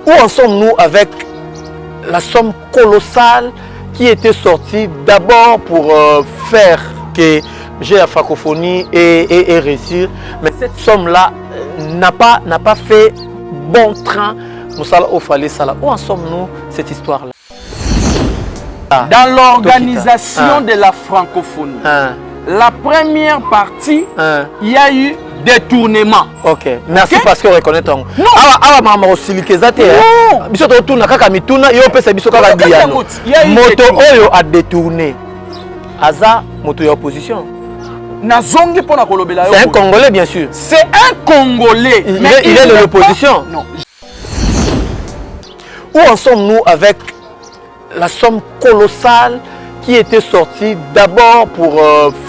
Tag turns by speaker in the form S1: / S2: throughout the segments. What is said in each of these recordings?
S1: Où en sommes-nous avec la somme colossale qui était sortie d'abord pour faire que j'ai la francophonie et réussir, mais cette somme-là n'a pas fait bon train. Où en sommes-nous cette histoire-là?
S2: Dans l'organisation de la francophonie, la première partie, il y a eu détournement.
S1: Ok, merci parce que reconnaît ton.
S2: Non.
S1: Ah, maman aussi likezate. Biso to tuna kaka mituna yo pesa biso kaka biano. Moto oyo a détourné. Aza moto ya opposition.
S2: Nazongi pona kolobela yo.
S1: C'est un Congolais bien sûr.
S2: C'est un Congolais.
S1: Il est de l'opposition.
S2: Non.
S1: Où en sommes-nous avec la somme colossale qui était sortie d'abord pour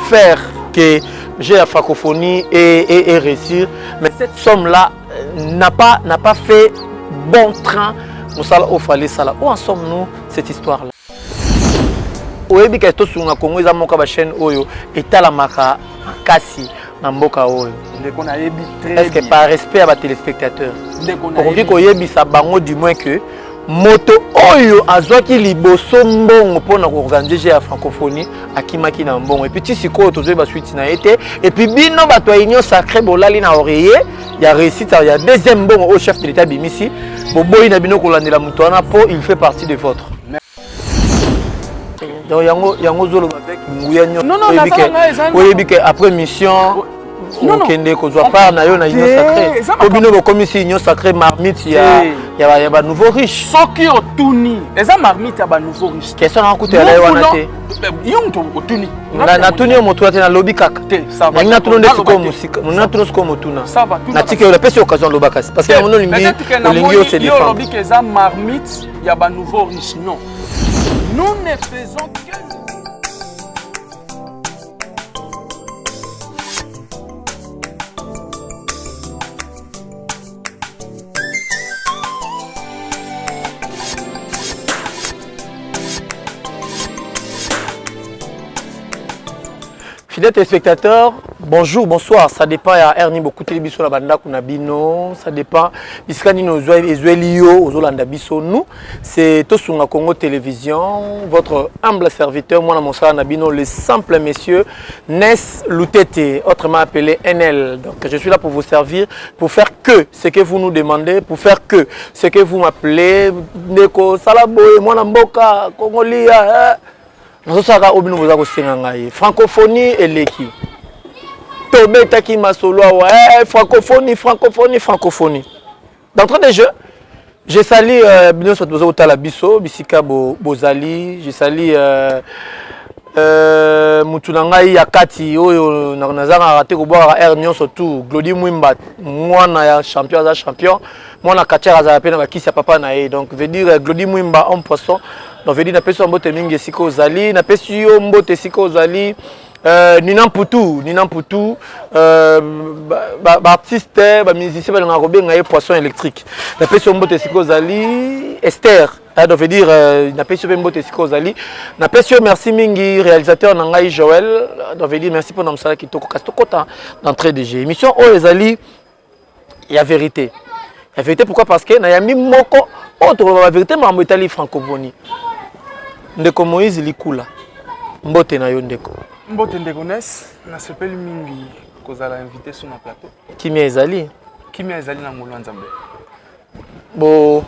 S1: faire que j'ai la francophonie et réussir, mais cette somme-là n'a pas fait bon train. Où en sommes-nous cette histoire-là? Oyebi ka tosunga Congo eza moka ba chaîne oyo etala maka kasi na mboka oyo.
S2: Ndeko na yebi très.
S1: Est-ce que par respect à ba téléspectateurs?
S2: Ndeko na
S1: yebi ko yebisa bango du moins que moto oyo azwaki liboso mbongo pona ko organiser la francophonie akimaki na mbongo et puis tisiko tozoy ba suite na été et puis bino bato ya union sacrée bolali na oreiller ya réussite ya deuxième mbongo au chef de l'état bimisi boboyi na bino kolandela muto wana po il fait partie de votre. Donc yango zolo avec nguya nyo.
S2: Non,
S1: oyebi que après mission okende kozwa part na yo na union sacrée. Obino bo komisi union sacrée marmite ya ba nouveau riche.
S2: Soki otuni, eza marmite ya ba nouveau riche.
S1: Question na kutu ya lai wana te.
S2: Yo mto otuni.
S1: Na tuni yo moto ate na lobby kaka.
S2: Ça va.
S1: Na tuni ndesi ko musika. Na tuni ko motuna.
S2: Ça va.
S1: Na tike yo la pesi occasion lobaka parce que mon lingi yo se défend.
S2: Yo lobby que eza marmite ya ba nouveau riche non. Nous ne faisons que
S1: fidèles téléspectateurs, bonjour, bonsoir. Ça dépend à Ernie beaucoup télévision la banda kuna bino, ça dépend iskani no Zoelio ozolanda biso nous. C'est Tosunga Congo Télévision, votre humble serviteur moi mon sala nabino le simple monsieur Ness Loutete, autrement appelé NL. Donc je suis là pour vous servir, pour faire que ce que vous nous demandez, pour faire que ce que vous m'appelez Neko Salaboy, moi mboka Congolia. Francophonie et l'équipe. Tobetaki masolo francophonie. D'entrée de jeu, je salue Bino Sotozo Talabiso, Bisika Bozali, je salue Mutunangai Yakati, Oyo Nazara raté Koboa Ernion surtout, Glody Mwimba, moi na champion, moi na Katia Azapé na Bakisi papa nae, donc veut dire Glody Mwimba en poisson. Donc veut dire na peso mbote mingi siko zali, na peso yo mbote siko zali, Ninan Poutou, artiste, musicien ba ngakobé ngaye poisson électrique. Na peso mbote siko zali, Esther. Donc veut dire na peso mbote siko zali, na peso merci mingi réalisateur nangai Joël. Donc veut dire merci pour namsala kitoko kastokota d'entrée de jeu. Émission o ezali ya vérité. La vérité pourquoi parce que na yami moko autre la vérité mambo etali francophonie. Ndeko Moïse Likula. Mbote na yo ndeko.
S2: Mbote ndeko Ness, na sepeli mingi kozala invité sur na plateau.
S1: Kimia ezali?
S2: Kimia ezali na ngolo nzambe.
S1: Bon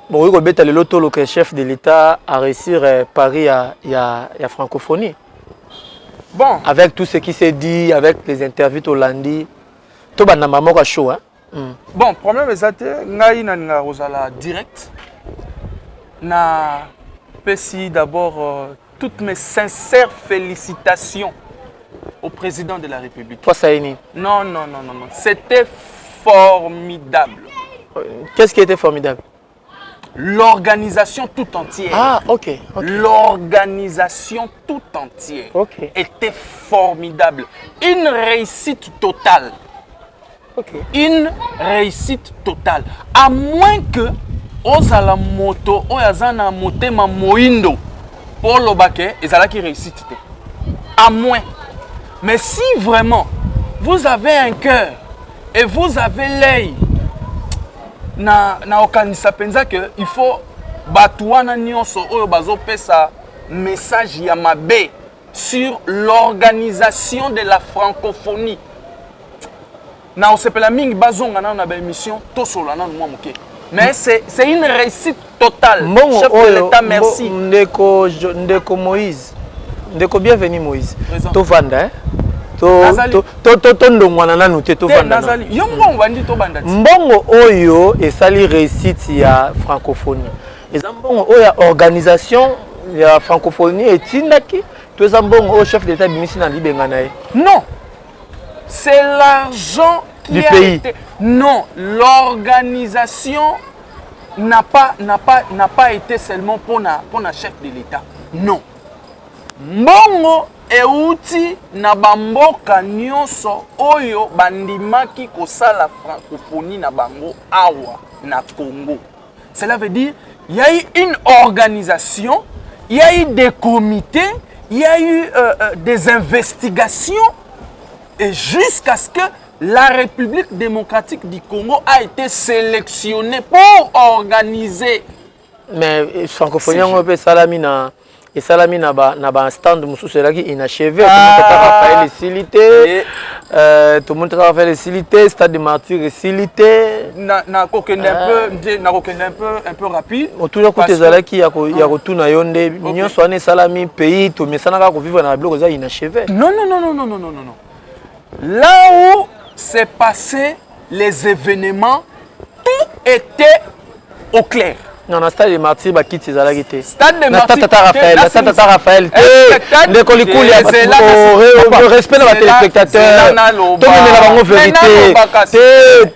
S1: oui, Robert Leloto, le chef de l'État, a réussi à Paris à francophonie.
S2: Bon.
S1: Avec tout ce qui s'est dit, avec les interviews au lundi, tout le monde a chaud.
S2: Bon, problème est que ngai na rozala direct. Na pesi d'abord toutes mes sincères félicitations au président de la République.
S1: Toi, ça est
S2: Non. C'était formidable.
S1: Qu'est-ce qui était formidable?
S2: L'organisation tout entière.
S1: Ah, ok.
S2: L'organisation tout entière était formidable. Une réussite totale. Une réussite totale. À moins que ozala moto oyazana motema moindo pour lobake ezala qui réussite. À moins. Mais si vraiment vous avez un cœur et vous avez l'œil na okanisa penza que il faut batouana nyonso oyo bazo pesa message ya mabe sur l'organisation de la francophonie. Na osepela mingi bazonga na ba émission tosola na mwa moké. Mais c'est une réussite totale. Chef de l'État, merci.
S1: Ndeko Moïse. Ndeko bienvenue Moïse. To vanda hein. To ndongwana nanu te to vanda.
S2: Yo mbongo bandi to banda.
S1: Mbongo oyo esali réussite ya francophonie. Eza mbongo oyo organisation ya francophonie etindaki to eza mbongo oyo chef d'État bimisi na libenga na ye.
S2: Non. C'est l'argent
S1: du pays.
S2: Été... Non, l'organisation n'a pas été seulement pour la chef de l'État. Non. Mbongo euti na bamboka nyonso oyo bandimaki kosala francophonie na bango awa na Congo. Cela veut dire il y a eu une organisation, il y a eu des comités, il y a eu des investigations et jusqu'à ce que la République démocratique du Congo a été sélectionnée pour organiser.
S1: Mais francophonie on peut salamina et salamina na stand mususu laki inachevé Raphaël Silité tout le monde Raphaël Silité stade de martyrs Silité
S2: na kokende un peu rapide
S1: toujours côté zalaki ya kotuna yonde nyonso ane salami pays to mesana ka ko vivre na bloc za inachevé.
S2: Non. Là où s'est passé les événements, tout était au clair.
S1: Non, le stade de martyrs, c'est ça.
S2: Stade de martyrs,
S1: stade Tata Raphaël. Le respect de la téléspectateur. Tout le monde vérité.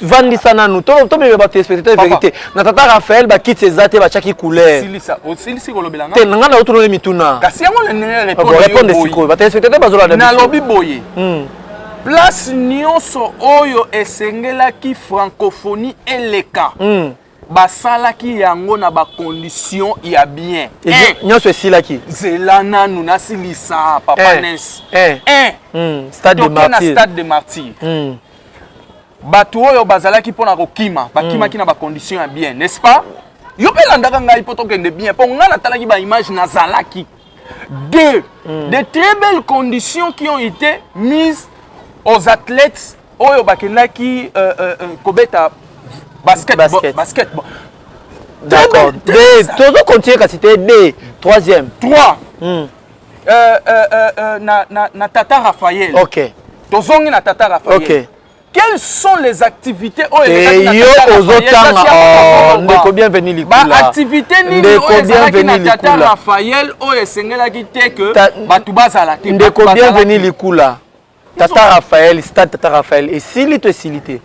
S1: Vandi Sananu. Tout le monde téléspectateur vérité. Tata Raphaël, quitte ses athées, chaque couleur. T'es n'anga na autour de mituna.
S2: Kasi yango le
S1: répondre siko. Ba téléspectateur bazola na.
S2: Na lobby boye. Place nyonso oyo esengelaki francophonie eleka. Basalaki yango na ba condition ya bien.
S1: Nyonso esilaki.
S2: Zelana nuna silisa papa Ness.
S1: Stade de martyrs.
S2: Stade de martyrs. Batu oyo bazalaki pona kokima, bakima ki na ba condition ya bien, n'est-ce pas? Yo pe landaka ngai poto kende bien. Po ngana talaki ba image na zalaki. Deux, de très belles conditions qui ont été mises aux athlètes oyo bakendaki kobeta basketball.
S1: D'accord. Toujours continuer quand c'était D. Troisième.
S2: 3. Na Tata Raphaël.
S1: Ok.
S2: Tozongi na Tata Raphaël.
S1: Ok.
S2: Quelles sont les activités
S1: ndeko bienvenue likula.
S2: Ba activité nini na Tata Raphaël oyo esengelaki te que batu bazala te.
S1: Ndeko bienvenue likula. Tata Raphaël, stade Tata Raphaël et Sili to Silité.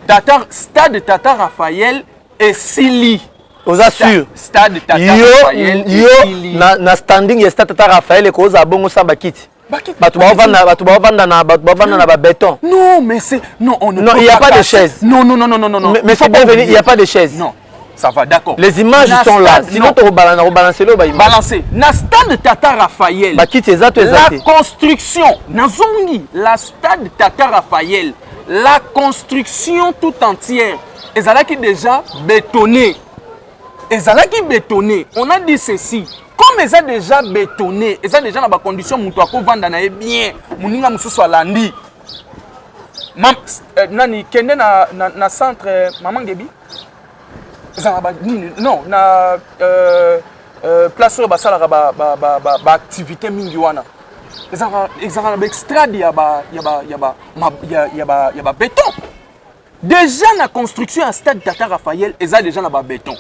S2: Stade Tata Raphaël et Sili.
S1: Aux assure.
S2: Stade Tata Raphaël et Sili.
S1: Na standing ya stade Tata Raphaël et koza bongo sa bakiti. Batu bavanda na ba béton.
S2: Non, mais c'est non, on ne
S1: non, il n'y a pas de chaise.
S2: Non.
S1: Mais c'est bienvenu, il n'y a pas de chaise.
S2: Non. Ça va, d'accord.
S1: Les images sont là. Sinon, tu rebalances le baïma.
S2: Balancer. Na stade Tata Raphaël.
S1: La
S2: construction. Nazongi. La stade Tata Raphaël. La construction tout entière. Ezalaki déjà bétonné. Ezalaki bétonné. On a dit ceci. Comme ils ont déjà bétonné, ils ont déjà dans la condition où tu vendre bien. Mouninga mususu alandi. Nani kende na centre Maman Gebi. Non, na place où basala ba activité mingi wana. Exemple extra ya ba béton. Déjà la construction à stade Tata Raphaël, ils ont déjà na ba béton.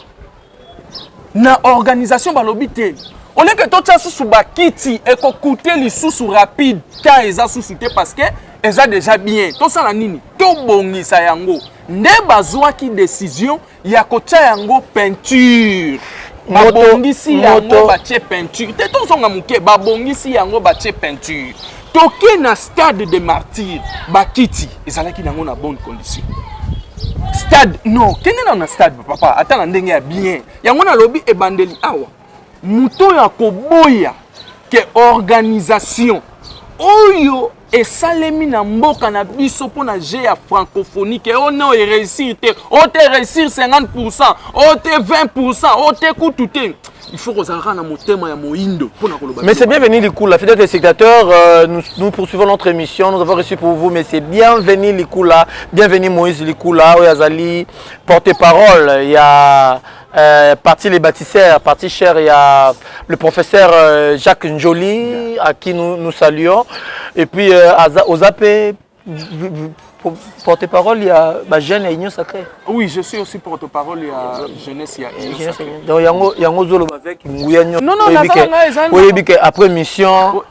S2: Na organisation balobité. On est que tout ça sous bakiti et ko coûter les sous rapide quand ils ont sous-souté parce que ils ont déjà bien. Tout ça la nini. To bongisa yango. Nde bazwa ki décision ya kocha yango peinture. Babongisi yango batie peinture. Te to zonga muke babongisi yango batie peinture. Toke na stade de martyrs bakiti ezalaki nango na bonne condition. Stade non, kene na stade papa atana ndenge ya bien. Yango na lobby e bandeli awa. Muto ya koboya ke organisation oyo esalemi na mboka na biso pour na jeu ya francophonie que on a réussir te on te réussir 50%, on te 20%, on te kutu te. Il faut que na motema ya moindo pour na koloba.
S1: Mais c'est bienvenu Likula, fidèles téléspectateurs, nous poursuivons notre émission, nous avons reçu pour vous, mais c'est bienvenu Likula, bienvenue Moïse Likula, Oyazali, porte-parole, il y a parti les bâtisseurs, parti cher, il y a le professeur Jacques Njoli, à qui nous saluons, et puis aux AP, porte-parole, il y a Jeune et Union Sacrée.
S2: Oui, je suis aussi porte-parole, il y a Jeunesse, il y a Union Sacrée.
S1: Donc, il y a un zolo avec Nguyano.
S2: Non,
S1: après mission,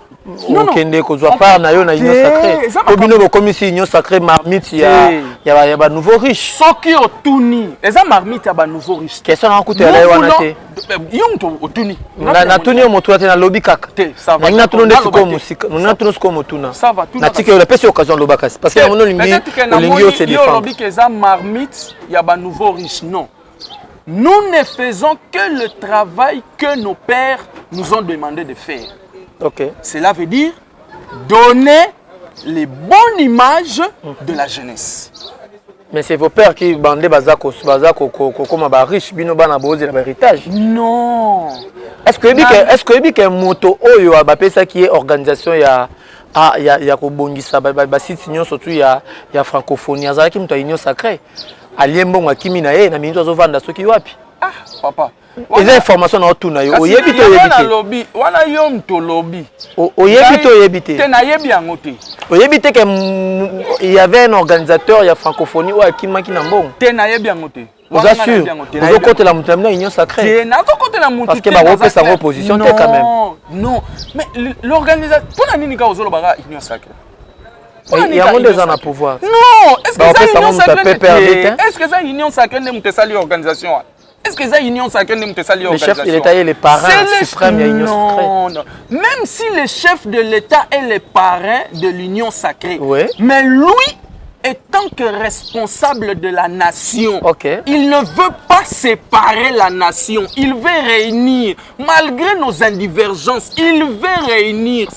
S2: non,
S1: Kende kozwa part na yo na Union Sacrée. Obino comme ici Union Sacrée marmite, il y a ba nouveau riche.
S2: Soki otuni, eza marmite ya ba nouveau riche.
S1: Question na kutu ya wana te.
S2: Yonto otuni.
S1: Na tuni yo moto na lobby kaka.
S2: Ça va.
S1: Na tuni ndesi ko musika. Na tuni ko motuna.
S2: Ça va tout.
S1: Na tike yo la pesi occasion lobaka parce que mon lingi yo se défend.
S2: Yo lobby que eza marmite ya ba nouveau riche non. Nous ne faisons que le travail que nos pères nous ont demandé de faire.
S1: Okay.
S2: Cela veut dire donner les bonnes images de la jeunesse.
S1: Mais c'est vos pères qui bandent bazako comme ba riche bino bana bozi na héritage.
S2: Non.
S1: Est-ce que moto oyo ba pesa qui est organisation ya ko bongisa ba site nyonso surtout ya francophonie azaki mto Union Sacrée. Aliembo ngakimi na ye na minzo azovanda soki wapi?
S2: Ah papa.
S1: Les informations na otuna yo oyebi to
S2: oyebite lobby wana yo mto lobby
S1: oyebi to oyebite
S2: te na yebi yango te
S1: oyebite que il y avait un organisateur ya francophonie ou akimaki na mbongo te
S2: na yebi yango te
S1: vous assure vous côté la mutamna Union Sacrée
S2: te na côté la mutu
S1: parce que ba repesa en opposition te quand même
S2: non mais l'organisation pour na nini ka ozolo baka Union Sacrée
S1: il y a des gens à pouvoir
S2: non est-ce que ça Union Sacrée est-ce que ça Union Sacrée ne mutesali organisation est-ce que ça Union Sacrée ne mutesali organisation
S1: le chef de l'État et les parrains suprêmes de l'Union Sacrée
S2: non même si le chef de l'État est le parrain de l'Union Sacrée
S1: oui.
S2: Mais lui étant que responsable de la nation, il ne veut pas séparer la nation, il veut réunir, malgré nos indivergences, il veut réunir.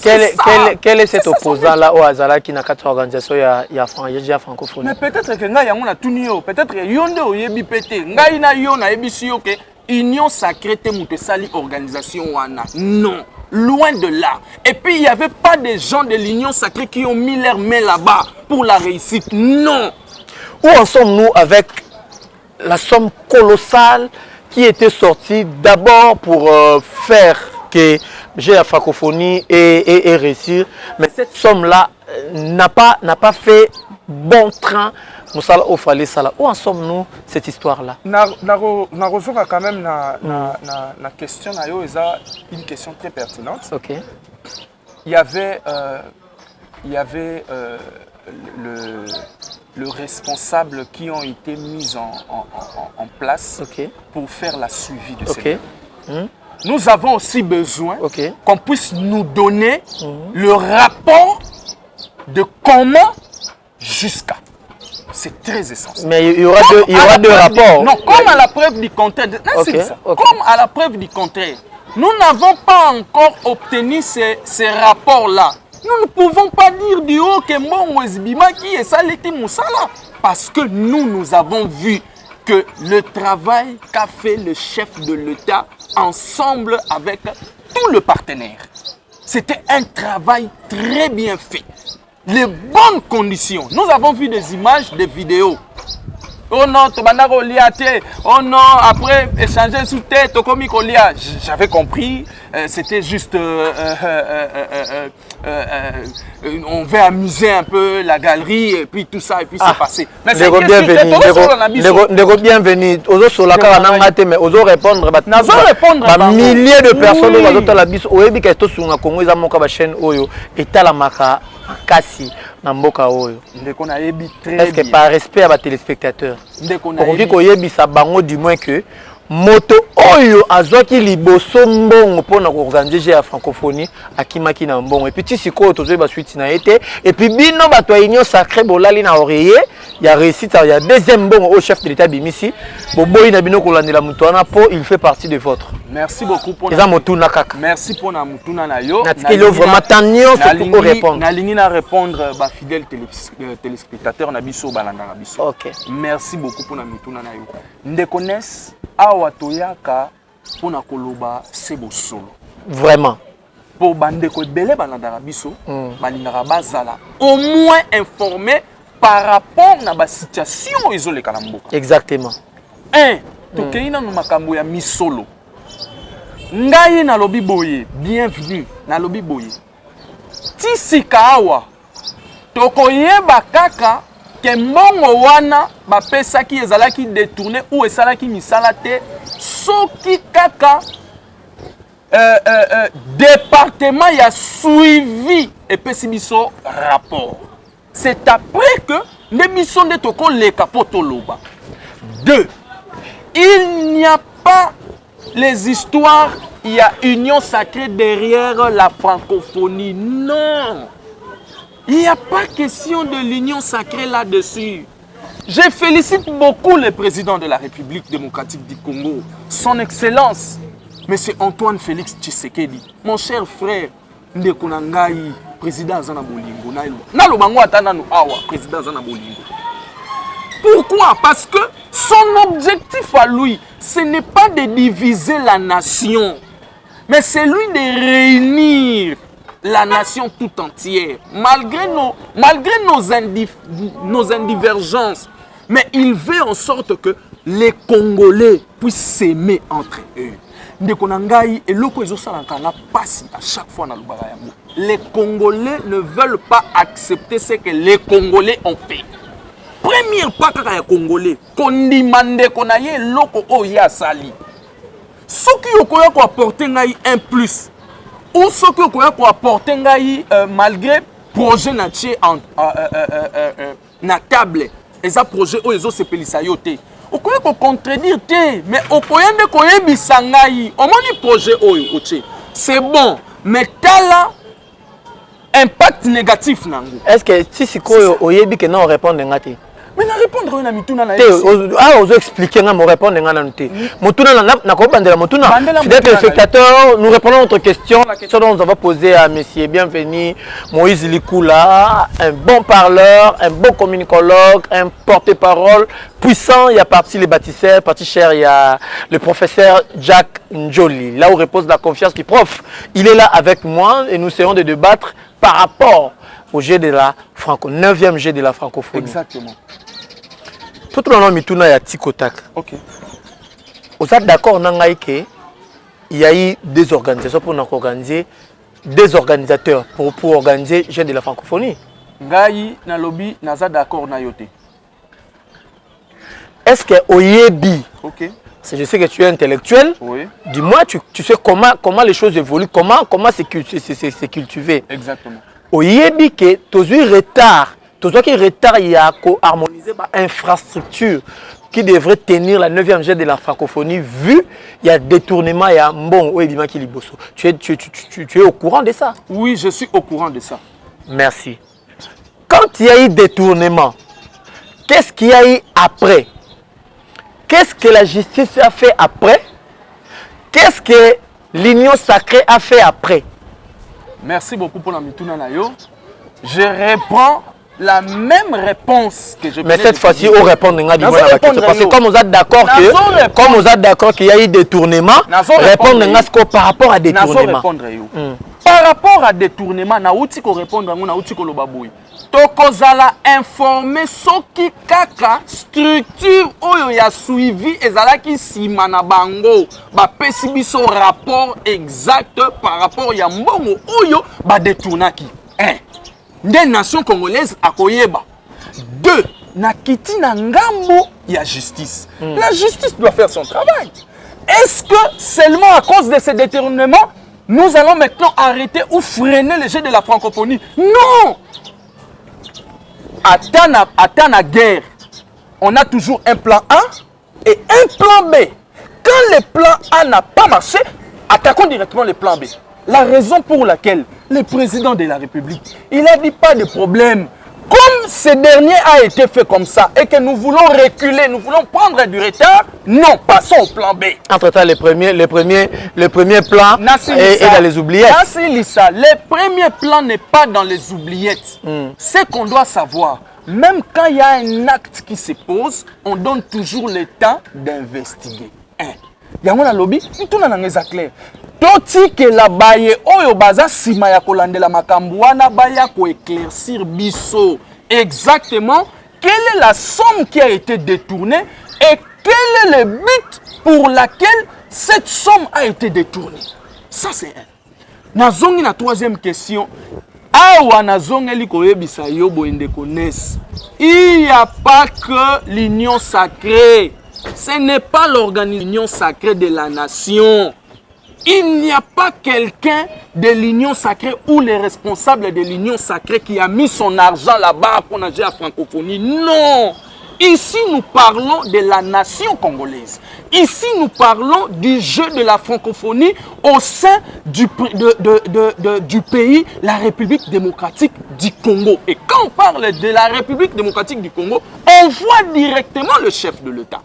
S1: Quel est cet opposant-là au Azala qui n'a qu'à organisation il y a francophonie?
S2: Mais peut-être que nga yamona tunio, peut-être que yonde oyebi pété, nga ina yona ebi que Union Sacrée te mutesali organisation wana. Non. Loin de là. Et puis, il n'y avait pas des gens de l'Union Sacrée qui ont mis leurs mains là-bas pour la réussite. Non.
S1: Où en sommes-nous avec la somme colossale qui était sortie d'abord pour faire que j'ai la francophonie et réussir. Mais cette somme-là n'a pas fait bon train. Où en sommes-nous cette histoire-là?
S2: Quand même la question une question très pertinente.
S1: Okay.
S2: Il y avait le responsable qui ont été mis en place pour faire la suivi de ces Nous avons aussi besoin qu'on puisse nous donner le rapport de comment jusqu'à. C'est très essentiel.
S1: Mais il y aura deux rapports.
S2: Non, comme à la preuve du contraire. Comme à la preuve du contraire. Nous n'avons pas encore obtenu ces rapports-là. Nous ne pouvons pas dire du haut que mon Wesbima qui est Saleti Moussala. Parce que nous avons vu que le travail qu'a fait le chef de l'État ensemble avec tous les partenaires, c'était un travail très bien fait. Les bonnes conditions. Nous avons vu des images, des vidéos. Oh non, oh non, après échanger sous tête, j'avais compris, c'était juste, on veut amuser un peu la galerie et puis tout ça, et puis c'est passé. Mais c'est
S1: bienvenue. Mais oso répondre, milliers de personnes dans la bis, oyebi ka to sunga Congo za moka ba chaîne oyo etala maka kasi na mboka oyo. Est-ce que par respect à ba téléspectateurs, on dit qu'on yebisa bango du moins que moto oyo azwaki liboso mbongo mpona koorganiser ya francophonie akimaki na mbongo. Et puis ti sikoyo tozoyeba suite na ye te. Et puis bino bato ya union sacré bolali na oreiller ya réussite ya deuxième mbongo au chef de l'état bimisi boboyi na bino kolandela moto wana po il fait partie de votre.
S2: Merci beaucoup pour
S1: eza motuna kaka.
S2: Merci pour na motuna na yo.
S1: Natikeli yo vraiment tanio surtout pour répondre.
S2: Nalingi na répondre ba fidèles téléspectateurs na biso balanda na biso.
S1: OK.
S2: Merci beaucoup pour na motuna na yo. Ndekonnes awa toyaka pona koloba sebo solo.
S1: Vraiment.
S2: Pour bandeko ebele balanda na biso balingaka bazala au moins informé par rapport à la situation isolée à mboka.
S1: Exactement.
S2: Un, tokei na makambo ya misolo. Ngai na lobi boye, bienvenue na lobi boye. Tisika awa tokoyeba kaka ke mbongo wana bapesaki ezalaki détourné ou esalaki misala te soki kaka département ya suivi epesi biso rapport. C'est après que l'émission de Toko les capotes loba. 2. Il n'y a pas les histoires, il y a union sacrée derrière la francophonie. Non. Il n'y a pas question de l'union sacrée là-dessus. Je félicite beaucoup le président de la République démocratique du Congo, son Excellence, M. Antoine Félix Tshisekedi, mon cher frère Ndekonangai. Président Zana Bolingo. Nalobango atanano awa président Zana Bolingo. Pourquoi? Parce que son objectif à lui, ce n'est pas de diviser la nation, mais c'est lui de réunir la nation tout entière, malgré nos indivergences. Mais il veut en sorte que les Congolais puissent s'aimer entre eux. Ndekonangai et loko ezosalaka passe à chaque fois na lubara yango. Les Congolais ne veulent pas accepter ce que les Congolais ont fait. Première pas kaka ya Congolais, kondimande konaye loko oya sali. Soki yokoya ko apporter ngai un plus ou soki yokoya ko apporter ngai malgré projet na tie na table. Eza projet o ezo sepelisa yo te. Okoye ko contredire te, mais okoye nde koyebisa ngai omoni projet oyo otie. C'est bon, mais tala impact négatif nango.
S1: Est-ce que si sikoyo oyebi que non répondre ngati?
S2: Mais na répondre na mituna na
S1: ozo expliquer nga mo répondre nga na te. Motuna na ko bandela motuna. Fidèles téléspectateurs, nous répondons à notre question. La question dont on va poser à monsieur bienvenu Moïse Likula, un bon parleur, un bon communicologue, un porte-parole puissant. Il y a parti les bâtisseurs, parti cher, il y a le professeur Jack Njoli. Là où repose la confiance du prof. Il est là avec moi et nous serons de débattre par rapport au jet de la franco, 9e jet de la francophonie.
S2: Exactement.
S1: Tout le monde mituna ya tikotak.
S2: OK.
S1: Vous êtes d'accord nangai que il y a eu des organisations pour organiser des organisateurs pour organiser jet de la francophonie.
S2: Ngai na lobby naza d'accord na yote.
S1: Est-ce que oyebi?
S2: OK.
S1: Je sais que tu es intellectuel.
S2: Oui.
S1: Dis-moi, tu sais comment les choses évoluent, comment c'est cultivé.
S2: Exactement.
S1: Oyebi que tozu retard, il y a harmoniser infrastructure qui devrait tenir la 9e jet de la francophonie vu il y a détournement, il y a bon oyebi qui liboso. Tu es au courant de ça?
S2: Oui, je suis au courant de ça.
S1: Merci. Quand il y a eu détournement, qu'est-ce qu'il y a eu après? Qu'est-ce que la justice a fait après? Qu'est-ce que l'union sacrée a fait après?
S2: Merci beaucoup pour la mituna na yo. Je reprends la même réponse que je.
S1: Mais cette fois-ci, on répond à la question. Parce que comme vous êtes d'accord qu'il y a eu détournement, répondre par rapport à détournement.
S2: Par rapport à détournement, na outi ko répondre na outi ko lobaboui. Tokozala informé soki kaka structure oyo ya suivi ezalaki sima na bango ba pesi biso rapport exact par rapport ya mbongo oyo ba détournaki. 1. Nde nation congolaise akoyeba. 2. Na kiti na ngambo ya justice. La justice doit faire son travail. Est-ce que seulement à cause de ces détournements nous allons maintenant arrêter ou freiner le jeu de la francophonie? Non! À la guerre, on a toujours un plan A et un plan B. quand le plan A n'a pas marché, attaquons directement le plan B. La raison pour laquelle le président de la République, il n'a dit pas de problème. Comme ce dernier a été fait comme ça et que nous voulons reculer, nous voulons prendre du retard, non, passons au plan B.
S1: Entre-temps, le premier plan est dans les oubliettes.
S2: Le premier plan n'est pas dans les oubliettes. Ce qu'on doit savoir, même quand il y a un acte qui se pose, on donne toujours le temps d'investiguer. Yango na lobby, tout na ngeza clair. Toti que la baye oyo baza sima ya kolandela makambo wana baya ko éclaircir biso exactement quelle est la somme qui a été détournée et quel est le but pour laquelle cette somme a été détournée. Ça c'est un. Nazongi na troisième question. Awa nazongeli koyebisa yo boende connaisse. Il n'y a pas que l'union sacrée. Ce n'est pas l'organisation sacrée de la nation. Il n'y a pas quelqu'un de l'union sacrée ou les responsables de l'union sacrée qui a mis son argent là-bas pour nager à francophonie. Non! Ici, nous parlons de la nation congolaise. Ici, nous parlons du jeu de la francophonie au sein du pays, la République démocratique du Congo. Et quand on parle de la République démocratique du Congo, on voit directement le chef de l'État.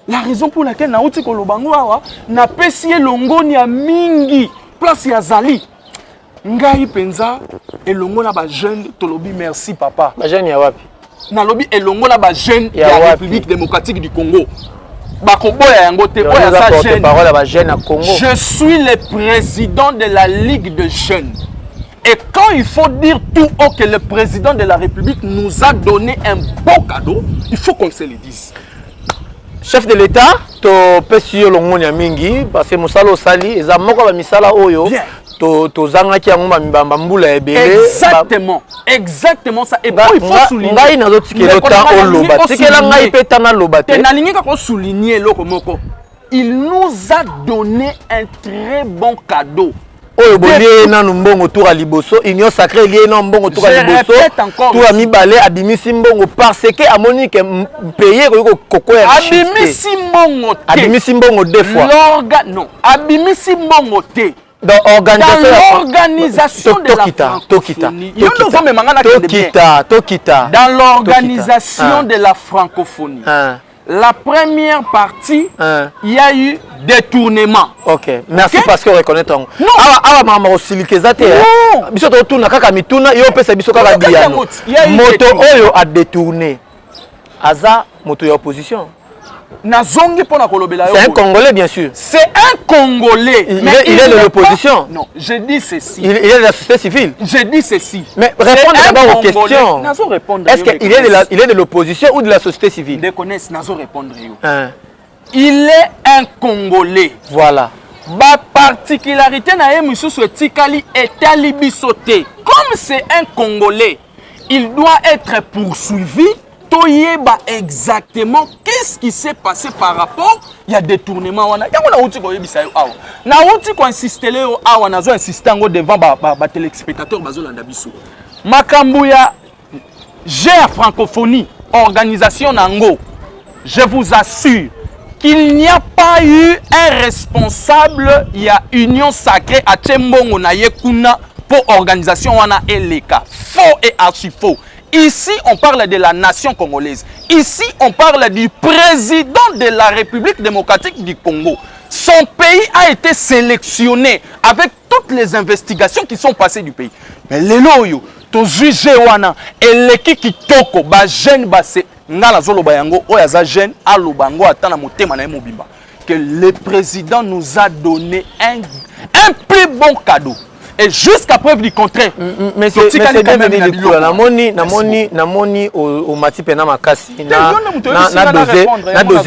S2: La raison pour laquelle Naouti Kolobango awa na pesi longo ni a mingi place ya zali ngai penza elongo na ba jeune tolobi merci papa
S1: ba jeune ya wapi
S2: na lobi elongo na ba jeune ya République démocratique du Congo bakoboya yango te boya sa jeune
S1: parole ba jeune à Congo.
S2: Je suis le président de la Ligue de jeunes. Et quand il faut dire tout haut que le président de la République nous a donné un beau cadeau, il faut qu'on se le dise.
S1: Chef de l'État, to pesi longonya mingi parce que musala osali eza moko ba misala oyo to zanga ki yango mibamba mbula ebele.
S2: Exactement. Exactement ça. Et puis il faut souligner.
S1: Ngai na zotikelo ta oloba. Tikela ngai pe tana loba te.
S2: Na lingi ka ko souligner loko moko. Il nous a donné un très bon cadeau.
S1: Oyo bolie na mbongo tour à liboso, union sacrée lié na mbongo tour à liboso. Tour à mibale abimisi mbongo parce que amoni que payer ko koko ya
S2: abimisi mbongo te.
S1: Abimisi mbongo deux fois.
S2: Non, abimisi mbongo te.
S1: Dans
S2: l'organisation de la francophonie. Dans l'organisation de la francophonie. La première partie, il y a eu détournement.
S1: Ok, merci parce que reconnaît ton.
S2: Non.
S1: Awa mama osilikezate. Biso to tuna kaka mituna yo pesa biso kaka biano. Moto oyo a détourné. Aza moto ya opposition. C'est un Congolais, bien sûr.
S2: C'est un Congolais.
S1: Il est de l'opposition.
S2: Non, je dis ceci.
S1: Il est de la société civile.
S2: Je dis ceci.
S1: Mais répondre d'abord aux questions. Est-ce qu'il est de l'opposition ou de la société civile?
S2: Il est un Congolais.
S1: Voilà.
S2: Ma particularité comme c'est un Congolais, il doit être poursuivi. Toyeba exactement qu'est-ce qui s'est passé par rapport il y a détournement wana yango na uti ko yebisa yo awa na uti ko insister le awa nazo insister ngo devant ba téléspectateurs bazolanda biso makambu ya GER francophonie organisation nango. Je vous assure qu'il n'y a pas eu un responsable il y a union sacrée à Tchembongo na yekuna pour organisation wana eleka faux et archi faux. Ici, on parle de la nation congolaise. Ici, on parle du président de la République démocratique du Congo. Son pays a été sélectionné avec toutes les investigations qui sont passées du pays. Mais les loyaux, to juge wana, et l'équipe qui toko, ba jeune basse, ngala zolo bayango, oyaza jeune, alo bango, atana motema na mobimba. Que le président nous a donné un plus bon cadeau. Et jusqu'à preuve du contraire.
S1: Mais c'est bienvenu du coup. Namoni au mati pena makasi. Na dosé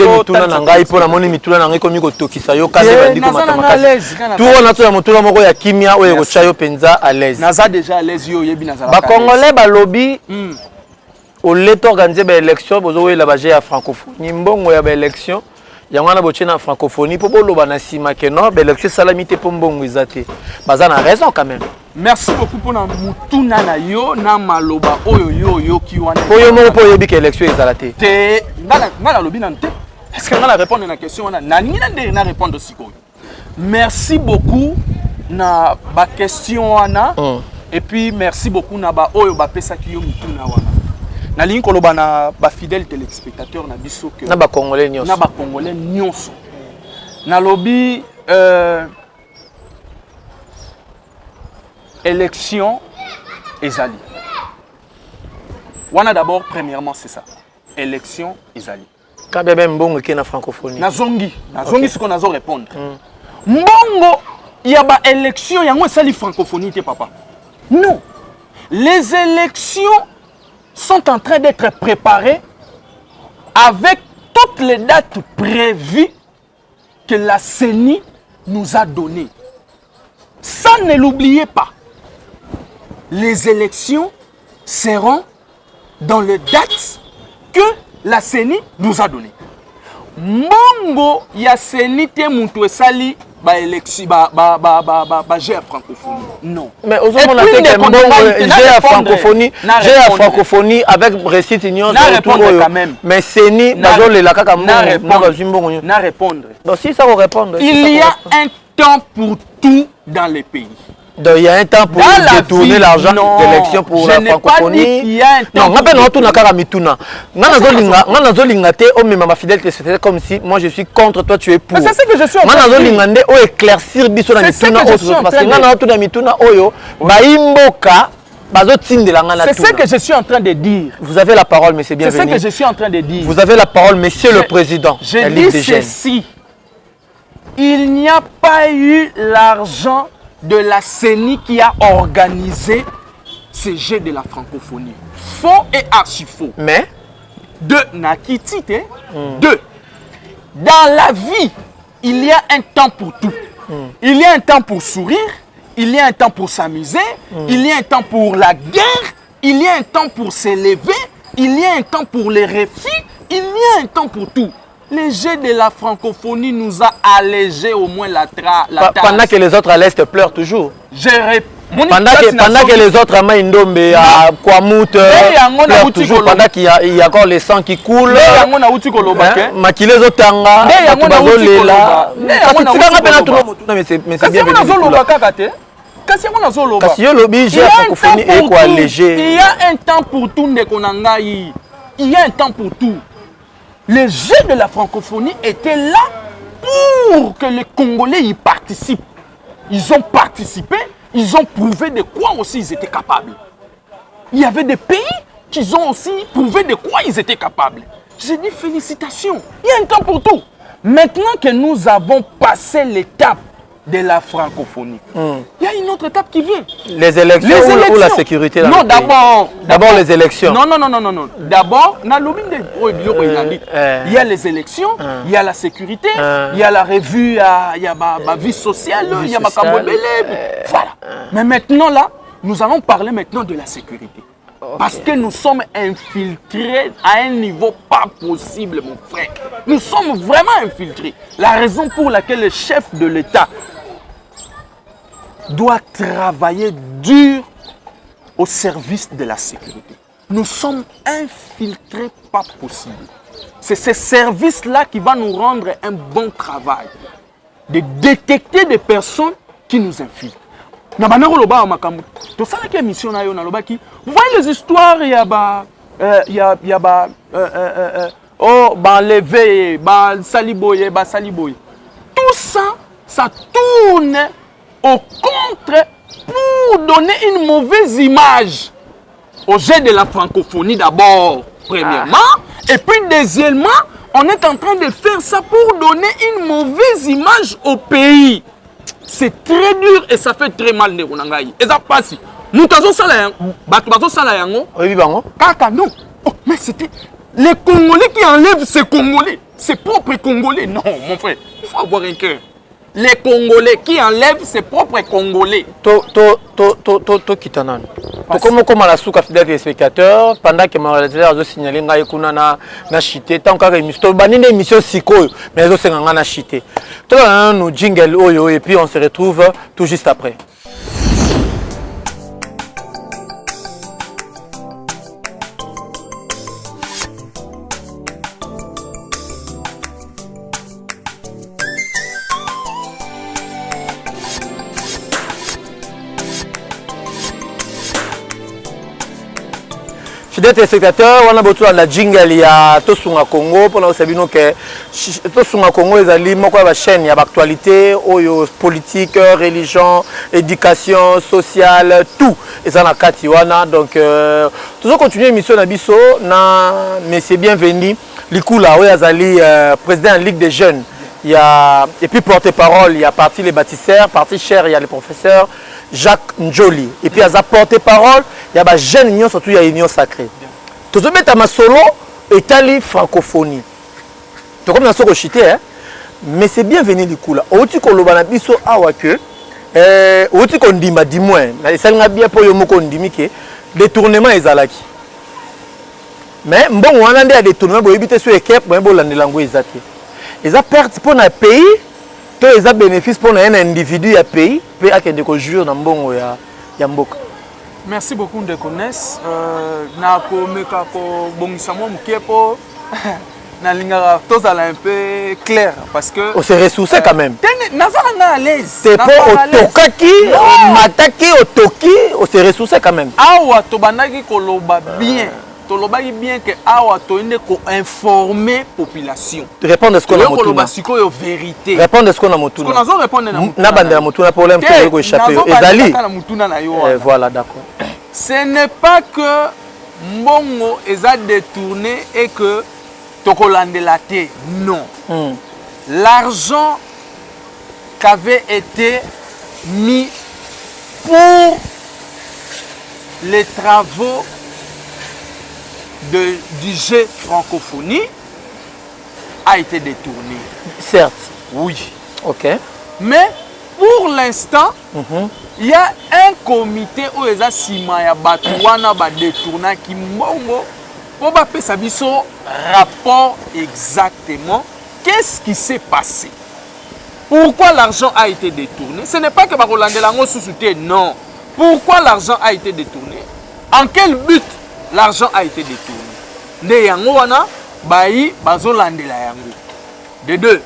S1: mituna na ngai po namoni mituna na ngai komi ko tokisa yo kaze bandi ko makasi. Tout on a tout motuna moko ya kimia oyo ko chayo penza à l'aise.
S2: Naza déjà à l'aise yo yebi nazala.
S1: Ba Congolais ba lobby au leto organiser ba élection bozo we la ba ya francophonie mbongo ya ba élection. Yangwana boche na francophonie pour boloba na sima ke non l'élection salamité pour mbongo izate. Baza na raison quand même.
S2: Merci beaucoup pour na mutuna na yo na maloba oyo yo ki wana.
S1: Oyo mo po yebi ke élection ezalate.
S2: Te ngala lobi nante. Est-ce que je répondre à la question? Je répondre aussi. Merci beaucoup na ba question wana et puis merci beaucoup na ba oyo ba pesa ki yo mutuna wana. Na lingi koloba na ba fidèle téléspectateur na biso que
S1: na ba congolais nyonso.
S2: Na ba congolais nyonso. Na lobby élection ezali. Wana d'abord premièrement c'est ça. Élection ezali.
S1: Quand bien même mbongo qui est na francophonie.
S2: Na zongi ce qu'on a répondre. Mbongo il y a ba élection yango esali francophonie te papa. Non. Les élections sont en train d'être préparées avec toutes les dates prévues que la CENI nous a données. Ça, ne l'oubliez pas. Les élections seront dans les dates que la CENI nous a données. Mongo ya CENI te mutu esali ba élection ba j'ai francophonie. Non.
S1: Mais aux autres on a fait que mbongo j'ai francophonie avec récit union
S2: autour quand même.
S1: Mais CENI bazo le la kaka mbongo
S2: na répondre.
S1: Donc si ça va répondre.
S2: Il y a un temps pour tout dans les pays.
S1: Donc il y a un temps pour détourner l'argent des élections pour la francophonie. Non, on appelle tout nakara mituna. Ngana zolingate o mema ma fidèle c'est comme si moi je suis contre toi tu es pour.
S2: C'est ce que je suis en train de dire.
S1: Ngana o éclaircir biso na mituna parce que ngana tout na mituna oyo ba imboka bazo tindela ngana tout.
S2: C'est ce que je suis en train de dire.
S1: Vous avez la parole monsieur bienvenu.
S2: C'est ce que je suis en train de dire.
S1: Vous avez la parole monsieur le président.
S2: Je dis ceci. Il n'y a pas eu l'argent de la CENI qui a organisé ce jeu de la francophonie. Faux et archi-faux.
S1: Mais
S2: deux, Nakitite. Deux, dans la vie, il y a un temps pour tout. Il y a un temps pour sourire, il y a un temps pour s'amuser, il y a un temps pour la guerre, il y a un temps pour s'élever, il y a un temps pour les refus, il y a un temps pour tout. Le jeu de la francophonie nous a allégé au moins la tâche.
S1: Pendant que les autres à l'Est pleurent toujours.
S2: Pendant
S1: que les autres à Maïndombe, à Kwamut, pleurent toujours. Pendant qu'il y a encore les sangs qui coulent. Makile Zotanga, Matubazolela. Mais c'est bien venu.
S2: Il y a un temps pour tout. Il y a un temps pour tout. Les jeux de la francophonie étaient là pour que les Congolais y participent. Ils ont participé, ils ont prouvé de quoi aussi ils étaient capables. Il y avait des pays qui ont aussi prouvé de quoi ils étaient capables. J'ai dit félicitations, il y a un temps pour tout. Maintenant que nous avons passé l'étape de la francophonie, il y a une autre étape qui vient.
S1: Les élections ou la sécurité dans
S2: non,
S1: le pays. D'abord les élections.
S2: Non. D'abord, il y a les élections, il y a la sécurité, il y a la revue, il y a ma vie sociale, il y a ma camobélé. Voilà. Mais maintenant, là, nous allons parler maintenant de la sécurité. Okay. Parce que nous sommes infiltrés à un niveau pas possible, mon frère. Nous sommes vraiment infiltrés. La raison pour laquelle le chef de l'État doit travailler dur au service de la sécurité. Nous sommes infiltrés pas possible. C'est ce service-là qui va nous rendre un bon travail. De détecter des personnes qui nous infiltrent. Vous voyez les histoires, il y a enlevé, saliboye. Tout ça, ça tourne au contre pour donner une mauvaise image au jeu de la francophonie d'abord, premièrement. Et puis deuxièmement, on est en train de faire ça pour donner une mauvaise image au pays. C'est très dur et ça fait très mal. Et ça passe. Nous avons ça là.
S1: Oui,
S2: Kaka, non. Oh, mais c'était les Congolais qui enlèvent ces Congolais. Ses propres Congolais. Non, mon frère, il faut avoir un cœur. Les Congolais qui enlèvent ses propres Congolais.
S1: Kitanan. Comme la souka fidèle téléspectateur, pendant que ma réalisateur a signalé na chité, tant qu'à une émission siko, mais elles ont na chité. Tout nous jingle oyo et puis on se retrouve tout juste après. Fidèles téléspectateurs, on a besoin de la jingle ya Tosunga Congo pour nous savoir que Tosunga Congo est allé moko ya chaîne ya actualité, oyo politique, religion, éducation, sociale, tout. Et ça na kati wana donc toujours continuer l'émission na biso na monsieur bienvenu Likula oyo azali président de la Ligue des jeunes. Il y a et puis porte-parole, il y a parti les bâtisseurs, parti cher, il y a les professeurs Jacques Njoli. Et puis, il y a porte-parole, il y a des jeunes unions, surtout il y a union sacrée. Tout ce qui est solo est allé francophonie. C'est comme dans ce que je hein? Mais c'est bienvenu du coup là. Au tu qu'on l'a dit so awa que au tu qu'on dit ma dis moins. Ça n'a bien pour yo moko ndimi que détournement ezalaki. Mais bon on a des détournements pour éviter ce équipe pour lande langue ezati. Eza perte pour un pays. Ils ont bénéfice pour un individu à pays, puis à qui jure dans bon ya mboka.
S2: Merci beaucoup de connaître. Na ko meka ko bongisamo mkepo na lingara tous à un peu clair parce que
S1: on se ressourcer quand même.
S2: Nazana à l'aise.
S1: C'est pas otokaki, mataki otoki, on se ressourcer quand même.
S2: Awa to banaki ko loba bien. To lobaki bien que awa to inde ko informer population.
S1: Répondre à ce qu'on a motu.
S2: Vérité.
S1: Répondre à ce qu'on a motu.
S2: Ce qu'on a répondre na motu.
S1: Na bande motu na problème que ko échapper. Ezali. Voilà, d'accord.
S2: Ce n'est pas que mbongo eza détourné et que tokolande la té. Non. L'argent qui avait été mis pour les travaux du jeu francophonie a été détourné.
S1: Certes.
S2: Oui.
S1: Ok.
S2: Mais pour l'instant, il y a un comité où les Asimaya Batouana va détourner qui mbongo pour baper sa biso rapport exactement qu'est-ce qui s'est passé. Pourquoi l'argent a été détourné? Ce n'est pas que Bakolande Lango sous-souté, non. Pourquoi l'argent a été détourné? En quel but l'argent a été détourné? De yango wana bayi bazolandela yango. De deux,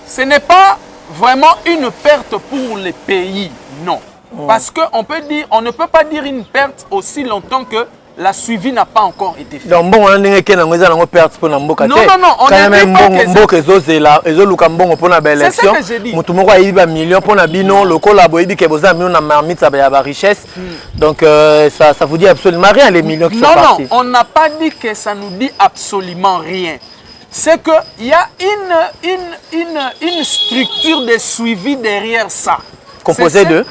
S2: ce n'est pas vraiment une perte pour les pays, non. Parce que on ne peut pas dire une perte aussi longtemps que la suivi n'a pas encore été faite.
S1: Donc bon, on a dit que on a perte pour n'amboka.
S2: Non, on a dit pas que
S1: mboka ezozela ezoluka mbongo pour na belle élection.
S2: C'est ce que j'ai dit.
S1: Mutu moko ayiba million pour na bino lokola boyibi ke boza million na marmite ça ba richesse. Donc ça vous dit absolument rien les millions qui sont partis.
S2: Non, on n'a pas dit que ça nous dit absolument rien. C'est que il y a une structure de suivi derrière ça.
S1: Composée de.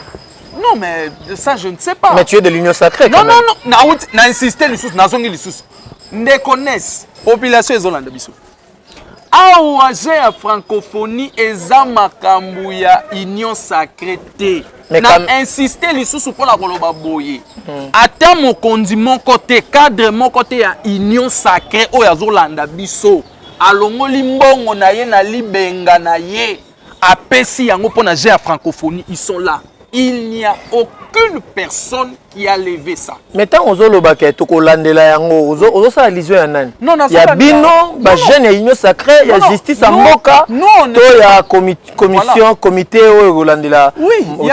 S2: Non, mais ça, je ne sais pas.
S1: Mais tu es de l'union sacrée quand
S2: non,
S1: même.
S2: non, non. Na insisté les sous, na zongi les sous. Ne connaissent. Population est zolanda biso. Aouaje à francophonie eza makambu ya union sacrée te. Na insisté les sous pour la koloba boye. Ata mon kondi mon côté cadre mon côté ya union sacrée o ya zolanda biso. Alongo limbongo na ye na libenga na ye. Apesi yango pona je à francophonie, ils sont là. Il n'y a aucune personne qui a levé ça.
S1: Mais tant aux olobake tokolandela yango ozo sa allusion ya nani?
S2: Non, non,
S1: il y a bino ba jeune ya union sacrée, il y a justice à mboka.
S2: Non,
S1: to ya commission comité o golandela.
S2: Oui, il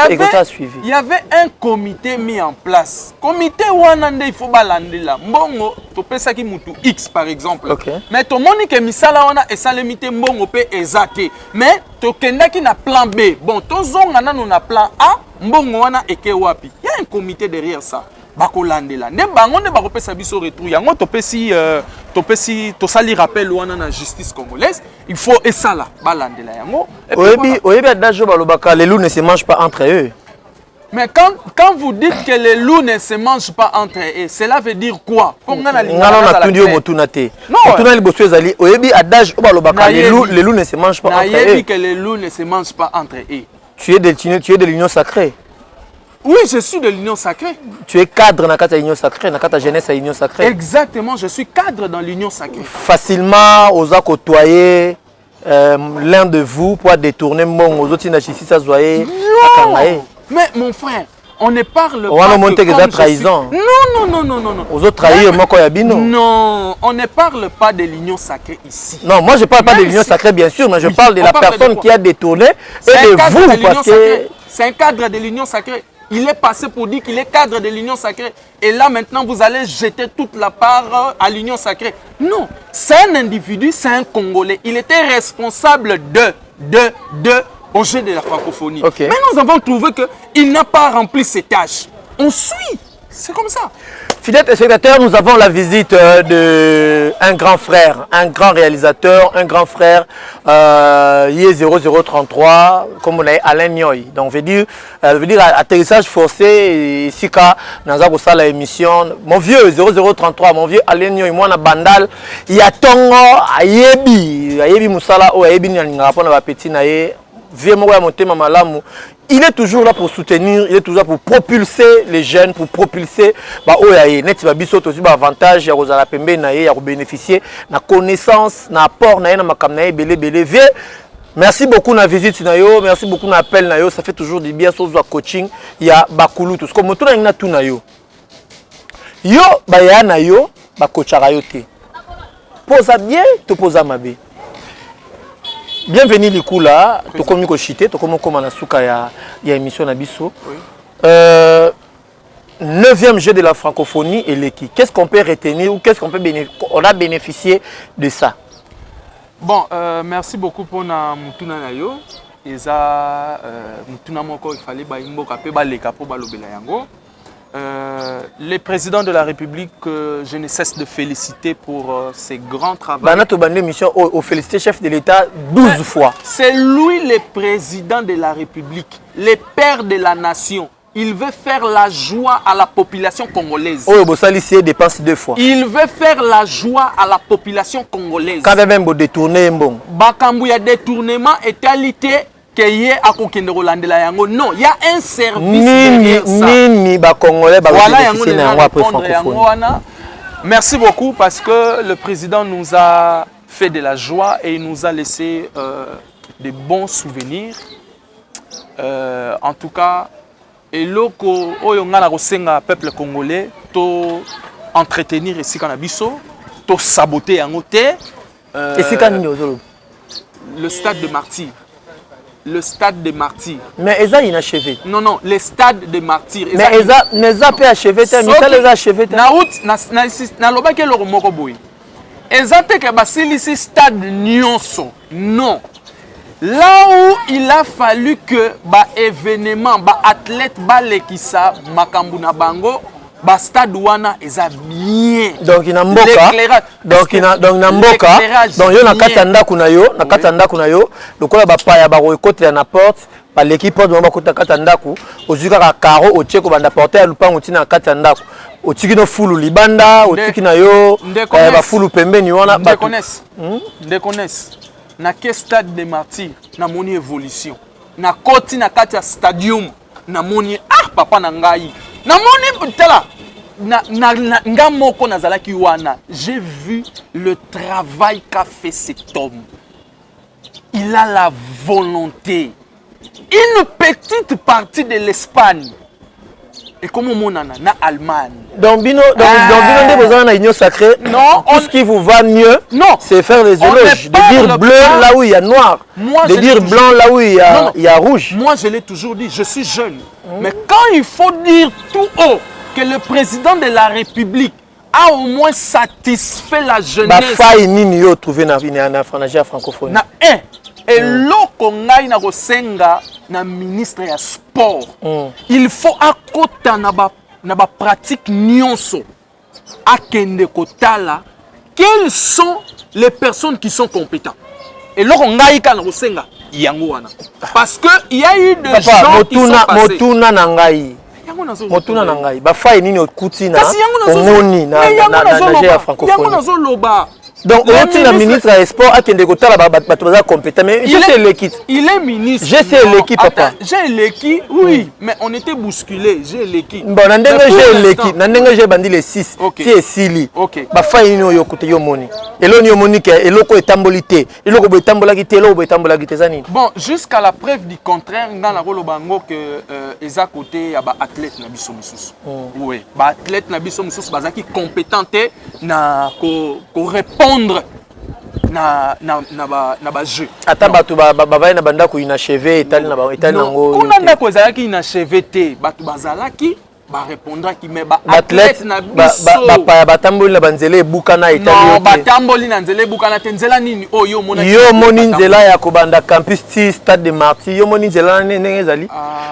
S2: y avait un comité mis en place. Comité wanande il faut balandela. Mbongo to pesa ki mutu X par exemple.
S1: Okay.
S2: Mais to monique misala wana et ça limité mbongo pe ezate. Mais to kendaki na plan B. Bon, to zonga nanu na plan A. Mbongo wana eke wapi. Il y a un comité derrière ça. Bakolandela. Ne bango ne bako pesa biso retour. Yango to sali rappel wana na justice congolaise. Il faut et ça là balandela yango.
S1: Oyebi adajo balobaka les loups ne se mangent pas entre eux.
S2: Mais quand vous dites que les loups ne se mangent pas entre eux, cela veut dire quoi?
S1: Non, les loups ne se mangent pas entre eux.
S2: Que les loups ne se mangent pas entre eux.
S1: Tu es de l'union sacrée.
S2: Oui, je suis de l'union sacrée.
S1: Tu es cadre dans la union sacrée, dans la jeunesse à l'union sacrée.
S2: Exactement, je suis cadre dans l'union sacrée.
S1: Facilement, aux a côtoyer l'un de vous pour détourner mon aux autres justice à zoyer.
S2: Mais mon frère, on ne parle
S1: pas de trahison.
S2: Non.
S1: Aux autres trahir moi quand yabino.
S2: Non, on ne parle pas de l'union sacrée ici.
S1: Non, moi je parle pas de l'union sacrée bien sûr, mais je parle de la personne qui a détourné et de vous parce que
S2: c'est un cadre de l'union sacrée. Il est passé pour dire qu'il est cadre de l'Union sacrée. Et là, maintenant, vous allez jeter toute la part à l'Union sacrée. Non, c'est un individu, c'est un Congolais. Il était responsable au jeu de la francophonie.
S1: Okay.
S2: Mais nous avons trouvé qu'il n'a pas rempli ses tâches. On suit. C'est comme ça.
S1: Fidèles téléspectateurs, nous avons la visite d'un grand frère, un grand réalisateur, un grand frère, IE 0033, comme on a Alain Nioy. Donc, veut dire atterrissage forcé, ici, quand nous avons la émission. Mon vieux 0033, mon vieux Alain Nioy, moi, na bandal, il y a Tongo, Ayebi Moussala, Ayebi Nyaningapon, Petit Naye, vieux Moua Monté Mamalamu. Il est toujours là pour soutenir, il est toujours là pour propulser les jeunes, pour propulser avantage, bénéficier de la connaissance, de l'apport, merci beaucoup de la visite, merci beaucoup de l'appel, ça fait toujours du bien sur le coaching, il y a Bakulu, tout ce comme tout na tout nayo. Yo, baya na yo, ba coachara yo te. Posa bien, to posa mabe. Bienvenue Likula, tu comme Kochité, tu comme Manasuka ya émission Nabiso. 9e jeu de la francophonie et l'équipe. Qu'est-ce qu'on peut retenir ou qu'est-ce qu'on peut bénéficier de ça?
S2: Bon, merci beaucoup pour na mutuna nayo. Eza mutuna moko il fallait ba imboka pe ba leka po ba lobela yango. Les présidents de la République, je ne cesse de féliciter pour ces grands travaux.
S1: Au félicité chef de l'État 12 fois.
S2: C'est lui le président de la République, le père de la nation. Il veut faire la joie à la population congolaise.
S1: Oh, Bossali dépense 2 fois.
S2: Il veut faire la joie à la population congolaise.
S1: Quand même détourner bon.
S2: Bakambu ya détournement et qualité. Non, il y a un service derrière ça. Merci beaucoup parce que le président nous a fait de la joie et il nous a laissé de bons souvenirs. En tout cas, et loko oyongana kosenga peuple congolais to entretenir ici canabiso, to saboter en côté. Le stade de Martyrs. Le stade des martyrs.
S1: Mais Eza inachevé.
S2: Non, non, le stade des martyrs.
S1: Mais Eza n'a pas achevé, mais les achevé.
S2: Na route, na loba ke lo moko boy. Eza te ke basili si stade nyonso. Non. Là où il a fallu que ba événement, ba athlète, ba lekisa, makambu na bango, ba stade wana eza bien.
S1: Donc il na mboka. Donc na mboka. Donc yo na katanda kuna yo, na katanda kuna yo. Lokola ba pa ya ba kote na porte, ba l'équipe porte ba kota katanda ku, ozuka ka karo o cheko banda porter ya lupango tina katanda ku. Otiki no fulu libanda, otiki na yo ba fulu pembeni wana ba
S2: connaissent. Na ke stade des martyrs, na moni évolution. Na koti na kati ya stadium, na moni papa na ngai. Na moni tala nga moko nazalaki wana. J'ai vu le travail qu'a fait cet homme. Il a la volonté. Une petite partie de l'Espagne. Et comme on a na Allemagne.
S1: Donc bino besoin na union sacrée.
S2: Non,
S1: tout ce qui vous va mieux,
S2: non,
S1: c'est faire les éloges, de dire bleu là où il y a noir, de dire blanc là où il y a rouge.
S2: Moi je l'ai toujours dit, je suis jeune. Mais quand il faut dire tout haut que le président de la République a au moins satisfait la jeunesse.
S1: Faille nini yo trouvé na francophone.
S2: Na et loko ngai na kosenga na ministre ya sport. Il faut akota na ba pratique nyonso akende kotala quelles sont les personnes qui sont compétentes. Et loko ngai ka na kosenga yango wana. Parce que il y a eu des gens qui sont passés.
S1: Motuna na ngai. Motuna na ngai. Ba faille nini okuti na omoni na ya francophone. Donc, le ministre des Sports a été compétent, mais je sais l'équipe.
S2: Il est ministre.
S1: Je sais l'équipe, papa.
S2: J'ai l'équipe, oui, mais on était bousculé. J'ai l'équipe.
S1: Bon, j'ai l'équipe. J'ai bandit les 6. C'est Sili.
S2: Ok.
S1: Bafa ino yokote yomoni. Elo ni yomoni ke eloko etambolité. Eloko betambolaki eloko betambolaki zani.
S2: Bon, jusqu'à la preuve du contraire, dans la rôle bango que eza côté ya ba athlète na biso mususu. Oui, ba athlète na biso mususu bazaki compétenté na ko répondre na jeu.
S1: Ata bato bavaye na banda ko inachevé etali na etali nango.
S2: Kuna ndako ezalaki inachevé te, bato bazalaki ba répondra ki me ba athlète na biso
S1: ba batamboli na banzela ebukana etali
S2: yo. Non, batamboli na nzela ebukana te, nzela nini oyo mona.
S1: Yo moni nzela ya kobanda campus T Stade de Martyrs, yo moni nzela ndenge ezali.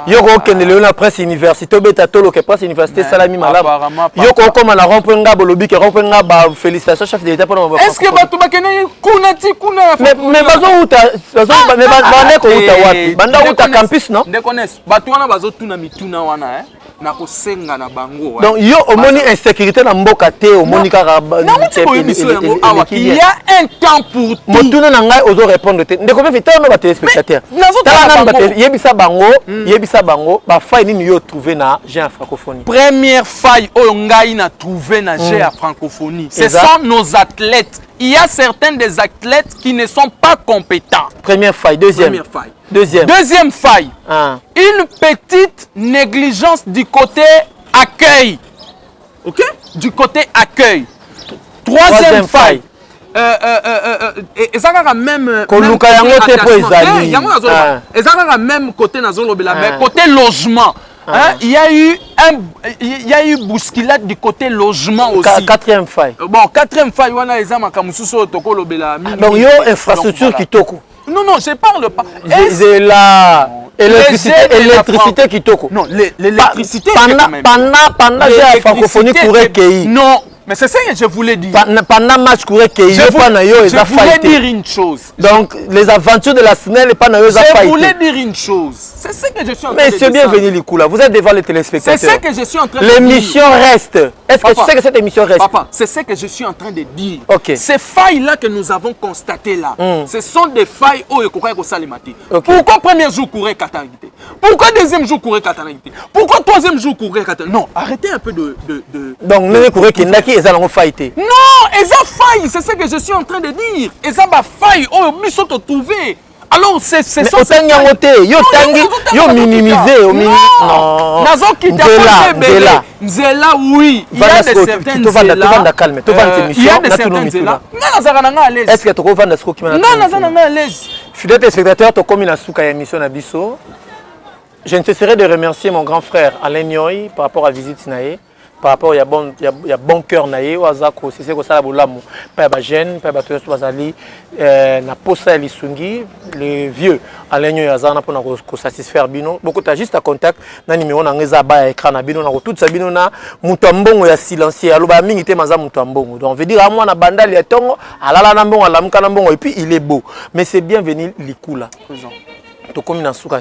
S1: Yo ko kende leo na presse université obeta tolo ke presse université salami malamu. Yo ko koma na rond-point nga bolobi ke rond-point nga ba félicitations chef de l'état pour na.
S2: Est-ce que bato bakene kuna ti kuna
S1: mais bazo uta mais bande ko uta wapi? Banda uta campus non?
S2: Ndekones bato wana bazo tuna mituna wana na kosenga na bango.
S1: Donc yo omoni insécurité na mboka te omoni kaka
S2: il y a un temps pour tout.
S1: Motuna na ngai ozo répondre te. Ndeko be tala no ba téléspectateurs. Yebisa bango ba faille nini yo trouver na Jean francophonie.
S2: Première faille o ngai na trouver na Jean francophonie. Ce sont nos athlètes. Il y a certains des athlètes qui ne sont pas compétents.
S1: Première faille, deuxième faille.
S2: Deuxième faille. Une petite négligence du côté accueil. OK? Du côté accueil. Troisième faille. Même côté côté logement. Il y a eu bousculade du côté logement aussi.
S1: Quatrième faille.
S2: Bon, quatrième faille, on a les amas comme sous toko lobela.
S1: Donc yo infrastructure qui toko.
S2: Non, je parle pas.
S1: C'est là. Électricité qui toko.
S2: Non, l'électricité.
S1: Pendant la francophonie courait pays.
S2: Non. Mais c'est ça que je voulais dire.
S1: Pendant le match courait que je
S2: voulais dire une chose.
S1: Donc les aventures de la SNEL et pas
S2: je voulais dire une chose. C'est ça que je suis en train de dire.
S1: Mais c'est bienvenu Likoula, vous êtes devant les téléspectateurs.
S2: C'est ça que je suis en train de dire.
S1: L'émission reste. Est-ce que tu sais que cette émission reste?
S2: Papa, c'est ça que je suis en train de dire.
S1: Ok.
S2: Ces failles-là que nous avons constatées là, ce sont des failles où il faut Pourquoi premier jour courait Katanagité? Pourquoi deuxième jour courait Katanagité? Pourquoi troisième jour courait Katanagité? Non, arrêtez un peu de...
S1: Donc, nous courait Kindaki. Non,
S2: ils ont failli, c'est ce que je suis en train de dire. Ils ont failli, ils sont trouvés. Alors, c'est ça.
S1: Yo minimisé.
S2: Non, Nzela, oui. Il y a des certains Nzela. Il y a des certains Nzela.
S1: Est-ce que tu as vu ce qui m'a dit?
S2: Non,
S1: fidèles téléspectateurs, tu as commis la souka émission à Bisso. Je ne cesserai de remercier mon grand frère Alain Nyoy par rapport à la visite Sinaé. Par rapport, il y a bon cœur naïe, Wazako, c'est ce que ça a boulamu. Pas de gêne, pas de tout bazali, na posa lisungi, les vieux, alenyo yazana pour nous satisfaire bino. Beaucoup t'as juste à contact, na numéro na ngeza ba écran na bino na tout ça bino na mutambongo ya silencieux. Aloba mingi te maza mutambongo. Donc on veut dire à moi na bandali ya tongo, alala na mbongo, alamuka na mbongo et puis il est beau. Mais c'est bienvenu Likoula.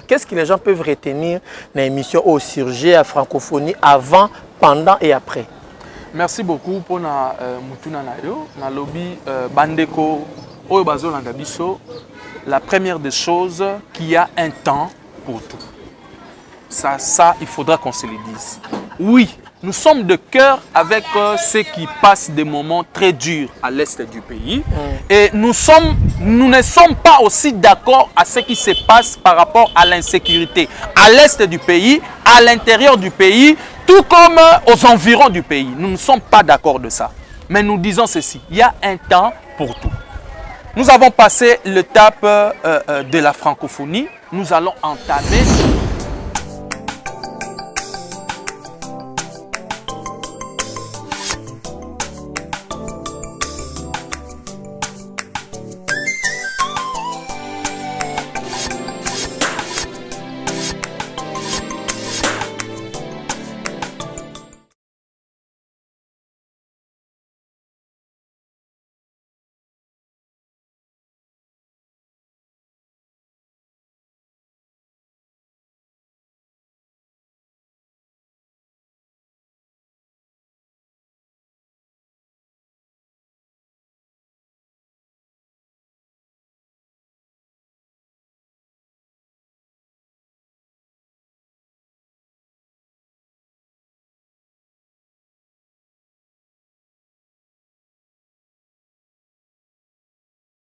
S1: Qu'est-ce que les gens peuvent retenir dans l'émission au Surgé à francophonie avant, pendant et après?
S2: Merci beaucoup pour na mutuna na yo na lobby bandeko oyo bazolanda biso. La première des choses, qu'il y a un temps pour tout. Ça il faudra qu'on se le dise. Oui, nous sommes de cœur avec ceux qui passent des moments très durs à l'est du pays. Et nous ne sommes pas aussi d'accord à ce qui se passe par rapport à l'insécurité à l'est du pays, à l'intérieur du pays, tout comme aux environs du pays. Nous ne sommes pas d'accord de ça. Mais nous disons ceci, il y a un temps pour tout. Nous avons passé l'étape de la francophonie. Nous allons entamer